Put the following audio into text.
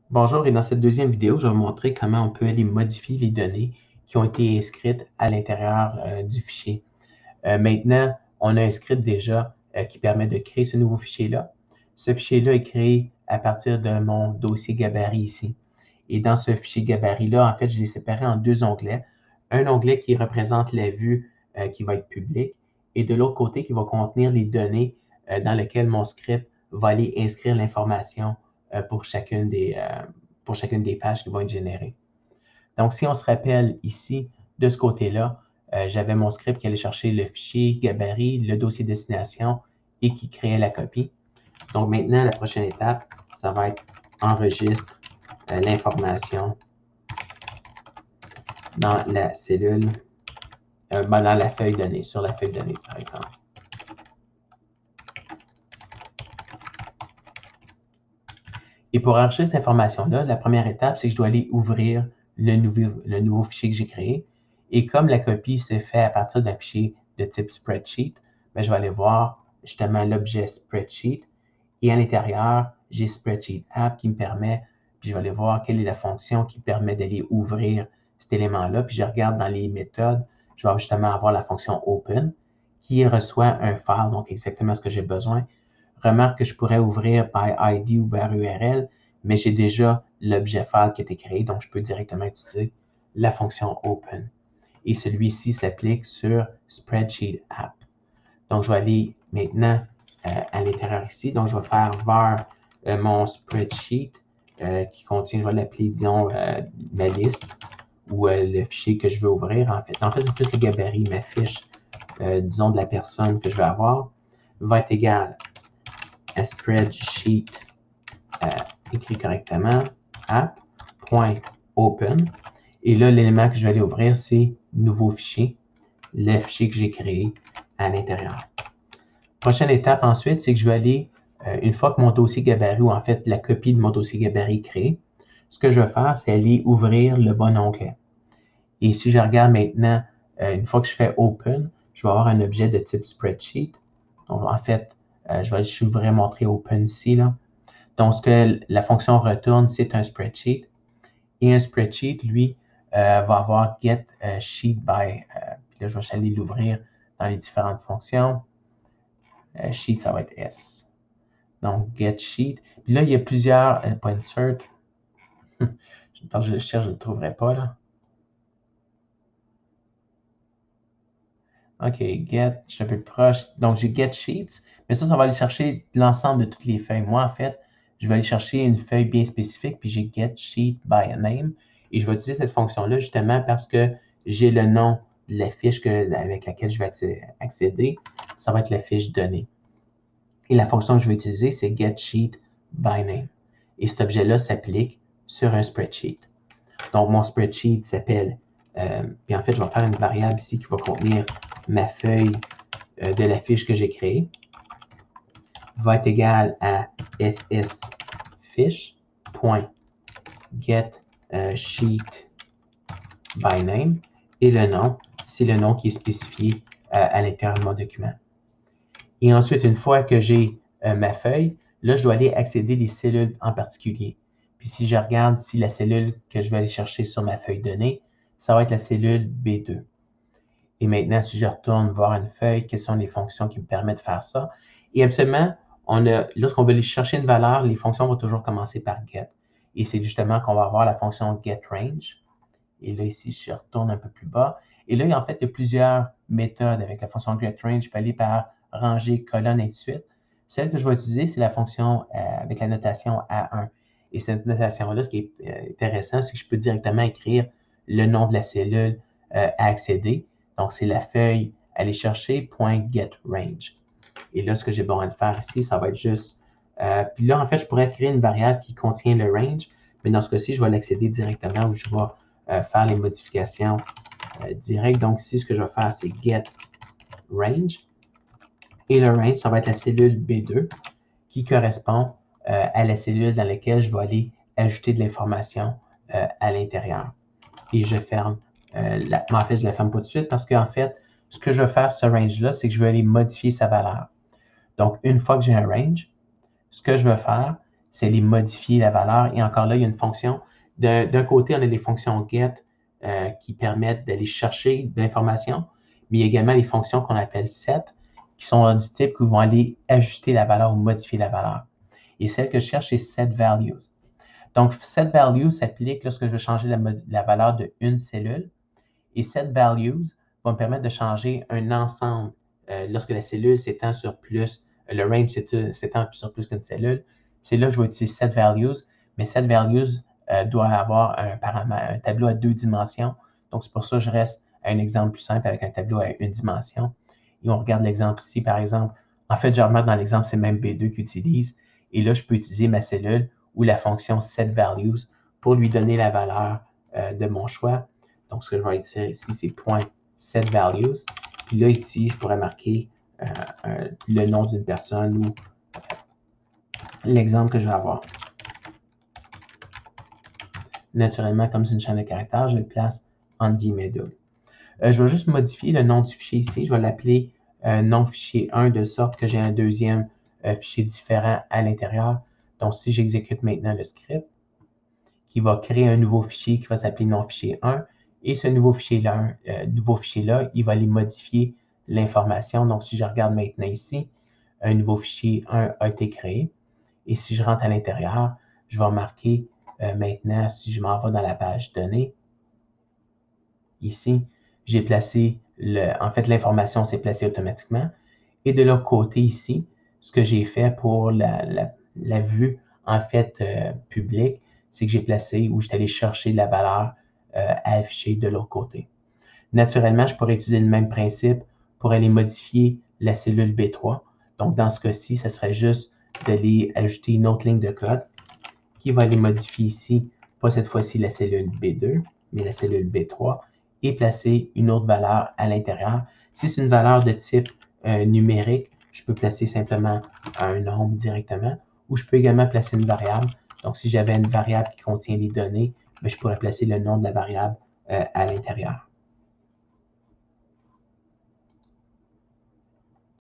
Bonjour, et dans cette deuxième vidéo, je vais vous montrer comment on peut aller modifier les données qui ont été inscrites à l'intérieur du fichier. Maintenant, on a un script déjà qui permet de créer ce nouveau fichier-là. Ce fichier-là est créé à partir de mon dossier gabarit ici. Et dans ce fichier gabarit-là, en fait, je l'ai séparé en deux onglets. Un onglet qui représente la vue qui va être publique et de l'autre côté qui va contenir les données dans lesquelles mon script va aller inscrire l'information pour chacune des pages qui vont être générées. Donc, si on se rappelle ici, de ce côté-là, j'avais mon script qui allait chercher le fichier gabarit, le dossier destination et qui créait la copie. Donc maintenant, la prochaine étape, ça va être enregistre l'information dans la cellule, dans la feuille donnée, sur la feuille donnée, par exemple. Et pour enregistrer cette information-là, la première étape, c'est que je dois aller ouvrir le nouveau fichier que j'ai créé. Et comme la copie se fait à partir d'un fichier de type spreadsheet, bien, je vais aller voir justement l'objet spreadsheet. Et à l'intérieur, j'ai spreadsheet app qui me permet, puis je vais aller voir quelle est la fonction qui permet d'aller ouvrir cet élément-là. Puis je regarde dans les méthodes, je vais justement avoir la fonction open qui reçoit un file, donc exactement ce que j'ai besoin. Remarque que je pourrais ouvrir by ID ou par URL, mais j'ai déjà l'objet file qui a été créé, donc je peux directement utiliser la fonction open. Et celui-ci s'applique sur spreadsheet app. Donc, je vais aller maintenant à l'intérieur ici. Donc, je vais faire var mon spreadsheet qui contient, je vais l'appeler, disons, ma liste ou le fichier que je veux ouvrir. En fait c'est plus le gabarit, ma fiche, disons, de la personne que je vais avoir, va être égale à spreadsheet écrit correctement, app.open. Et là, l'élément que je vais aller ouvrir, c'est nouveau fichier, le fichier que j'ai créé à l'intérieur. Prochaine étape ensuite, c'est que je vais aller, une fois que mon dossier gabarit, ou en fait la copie de mon dossier gabarit est créée, ce que je vais faire, c'est aller ouvrir le bon onglet. Et si je regarde maintenant, une fois que je fais Open, je vais avoir un objet de type Spreadsheet. Donc, en fait, je voudrais montrer Open ici, là. Donc, ce que la fonction retourne, c'est un spreadsheet. Et un spreadsheet, lui, va avoir get sheet by. Puis là, je vais aller l'ouvrir dans les différentes fonctions. Sheet, ça va être S. Donc, get sheet. Puis là, il y a plusieurs, pas insert. Je cherche, je ne le trouverai pas, là. OK, get, je suis un peu proche. Donc, j'ai get sheets, mais ça va aller chercher l'ensemble de toutes les feuilles. Moi, en fait, je vais aller chercher une feuille bien spécifique, puis j'ai get sheet by name. Et je vais utiliser cette fonction-là justement parce que j'ai le nom de la fiche avec laquelle je vais accéder. Ça va être la fiche donnée. Et la fonction que je vais utiliser, c'est get sheet by name. Et cet objet-là s'applique sur un spreadsheet. Donc, mon spreadsheet s'appelle, puis en fait, je vais faire une variable ici qui va contenir ma feuille de la fiche que j'ai créée, va être égale à ssfiche.getSheetByName et le nom, c'est le nom qui est spécifié à l'intérieur de mon document. Et ensuite, une fois que j'ai ma feuille, là, je dois aller accéder à des cellules en particulier. Puis si je regarde si la cellule que je vais aller chercher sur ma feuille donnée, ça va être la cellule B2. Et maintenant, si je retourne voir une feuille, quelles sont les fonctions qui me permettent de faire ça? Et absolument, lorsqu'on veut aller chercher une valeur, les fonctions vont toujours commencer par get. Et c'est justement qu'on va avoir la fonction getRange. Et là, ici, je retourne un peu plus bas. Et là, en fait, il y a plusieurs méthodes avec la fonction getRange. Je peux aller par rangée, colonne, et ainsi de suite. Celle que je vais utiliser, c'est la fonction avec la notation A1. Et cette notation-là, ce qui est intéressant, c'est que je peux directement écrire le nom de la cellule à accéder. Donc, c'est la feuille aller chercher .getRange. Et là, ce que j'ai besoin de faire ici, ça va être juste... puis là, en fait, je pourrais créer une variable qui contient le range, mais dans ce cas-ci, je vais l'accéder directement où je vais faire les modifications directes. Donc ici, ce que je vais faire, c'est getRange. Et le range, ça va être la cellule B2 qui correspond à la cellule dans laquelle je vais aller ajouter de l'information à l'intérieur. Et je ferme. En fait, je ne la ferme pas tout de suite parce qu'en fait, ce que je vais faire, ce range-là, c'est que je vais aller modifier sa valeur. Donc, une fois que j'ai un range, ce que je vais faire, c'est aller modifier la valeur. Et encore là, il y a une fonction. D'un côté, on a les fonctions get qui permettent d'aller chercher de l'information, mais il y a également les fonctions qu'on appelle set, qui sont du type qui vont aller ajuster la valeur ou modifier la valeur. Et celle que je cherche, c'est set values. Donc, set values s'applique lorsque je veux changer la valeur d'une cellule. Et set values va me permettre de changer un ensemble. Lorsque la cellule s'étend sur plus, le range s'étend sur plus qu'une cellule, c'est là que je vais utiliser set values. Mais set values doit avoir un tableau à 2 dimensions. Donc, c'est pour ça que je reste à un exemple plus simple avec un tableau à 1 dimension. Et on regarde l'exemple ici, par exemple. En fait, je remarque dans l'exemple, c'est même B2 qui utilise. Et là, je peux utiliser ma cellule ou la fonction set values pour lui donner la valeur de mon choix. Donc, ce que je vais dire ici, c'est point set values. Puis là, ici, je pourrais marquer le nom d'une personne ou l'exemple que je vais avoir. Naturellement, comme c'est une chaîne de caractères, je le place entre guillemets double. Je vais juste modifier le nom du fichier ici. Je vais l'appeler nom fichier 1 de sorte que j'ai un deuxième fichier différent à l'intérieur. Donc, si j'exécute maintenant le script, qui va créer un nouveau fichier qui va s'appeler nom fichier 1, et ce nouveau fichier-là, il va aller modifier l'information. Donc, si je regarde maintenant ici, un nouveau fichier 1 a été créé. Et si je rentre à l'intérieur, je vais remarquer maintenant, si je m'en vais dans la page données, ici, j'ai placé, en fait, l'information s'est placée automatiquement. Et de l'autre côté ici, ce que j'ai fait pour la vue, en fait, publique, c'est que j'ai placé ou je suis allé chercher la valeur à afficher de l'autre côté. Naturellement, je pourrais utiliser le même principe pour aller modifier la cellule B3. Donc, dans ce cas-ci, ce serait juste d'aller ajouter une autre ligne de code qui va aller modifier ici, pas cette fois-ci la cellule B2, mais la cellule B3, et placer une autre valeur à l'intérieur. Si c'est une valeur de type numérique, je peux placer simplement un nombre directement, ou je peux également placer une variable. Donc, si j'avais une variable qui contient des données, je pourrais placer le nom de la variable à l'intérieur.